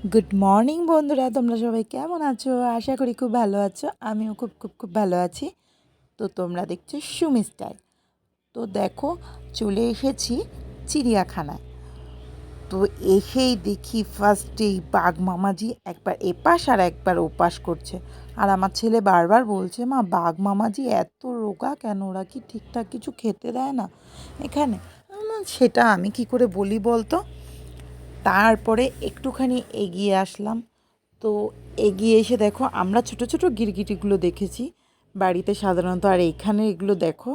Good morning বন্ধুরা, তোমরা সবাই কেমন আছো? আশা করি খুব ভালো আছো। আমিও খুব খুব খুব ভালো আছি। তো তোমরা দেখছো সুমি স্টাইল। তো দেখো, চলে এসেছি চিড়িয়াখানায়। তো এসেই দেখি ফার্স্টেই বাঘ মামাজি একবার এপাশ আর একবার ওপাশ করছে। আর আমার ছেলে বারবার বলছে, মা বাঘ মামাজি এত রোগা কেন? ওরা কি ঠিকঠাক কিছু খেতে দেয় না এখানে? সেটা আমি কি করে বলি বলতো। তারপরে একটুখানি এগিয়ে আসলাম। তো এগিয়ে এসে দেখো, আমরা ছোট ছোট গিরগিটিগুলো দেখেছি বাড়িতে সাধারণত, আর এইখানে এগুলো দেখো,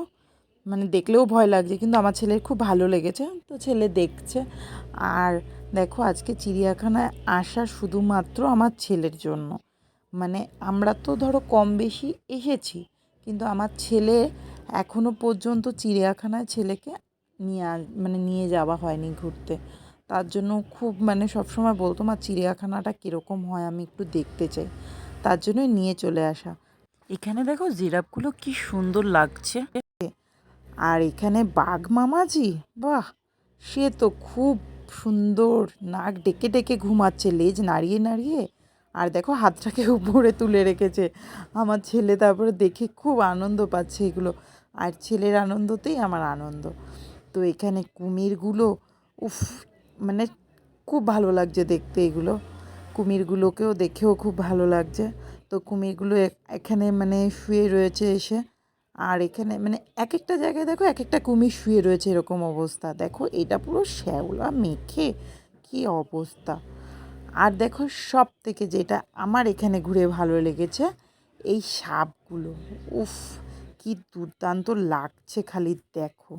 মানে দেখলেও ভয় লাগছে, কিন্তু আমার ছেলের খুব ভালো লেগেছে, তো ছেলে দেখছে। আর দেখো, আজকে চিড়িয়াখানায় আসা শুধুমাত্র আমার ছেলের জন্য। মানে আমরা তো ধরো কম বেশি এসেছি, কিন্তু আমার ছেলে এখনো পর্যন্ত চিড়িয়াখানায় ছেলেকে নিয়ে যাওয়া হয়নি ঘুরতে। তার জন্য খুব সবসময় বলতো, মা চিড়িয়াখানাটা কীরকম হয় আমি একটু দেখতে চাই। তার জন্যই নিয়ে চলে আসা। এখানে দেখো জিরাফগুলো কি সুন্দর লাগছে। আর এখানে বাঘ মামাজি, বাহ, সে তো খুব সুন্দর, নাক ডেকে ডেকে ঘুমাচ্ছে, লেজ নাড়িয়ে নাড়িয়ে। আর দেখো হাতটাকে উপরে তুলে রেখেছে আমার ছেলে, তারপরে দেখে খুব আনন্দ পাচ্ছে এগুলো। আর ছেলের আনন্দতেই আমার আনন্দ। তো এখানে কুমিরগুলো, উফ, মানে খুব ভালো লাগছে দেখতে এগুলো। কুমিরগুলোকেও দেখেও খুব ভালো লাগছে। তো কুমিরগুলো এখানে শুয়ে রয়েছে এসে। আর এখানে এক একটা জায়গায় দেখো এক একটা কুমির শুয়ে রয়েছে, এরকম অবস্থা। দেখো এটা পুরো শ্যাওলা মেখে কি অবস্থা। আর দেখো, সব থেকে যেটা আমার এখানে ঘুরে ভালো লেগেছে, এই সাপগুলো, উফ, কি দুর্দান্ত লাগছে খালি দেখো।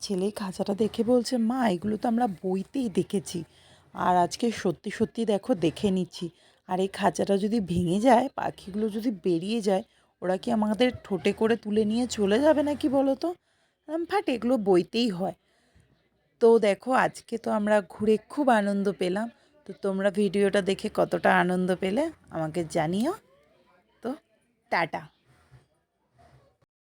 ছেলে খাঁচাটা দেখে বলছে, মা এগুলো তো আমরা বইতেই দেখেছি, আর আজকে সত্যি সত্যি দেখো দেখে নিচ্ছি। আর এই খাঁচাটা যদি ভেঙে যায়, পাখিগুলো যদি বেরিয়ে যায়, ওরা কি আমাদের ঠোঁটে করে তুলে নিয়ে চলে যাবে নাকি বলো তো? ফাট, এগুলো বইতেই হয়। তো দেখো আজকে তো আমরা ঘুরে খুব আনন্দ পেলাম। তো তোমরা ভিডিওটা দেখে কতটা আনন্দ পেলে আমাকে জানিও। তো টাটা।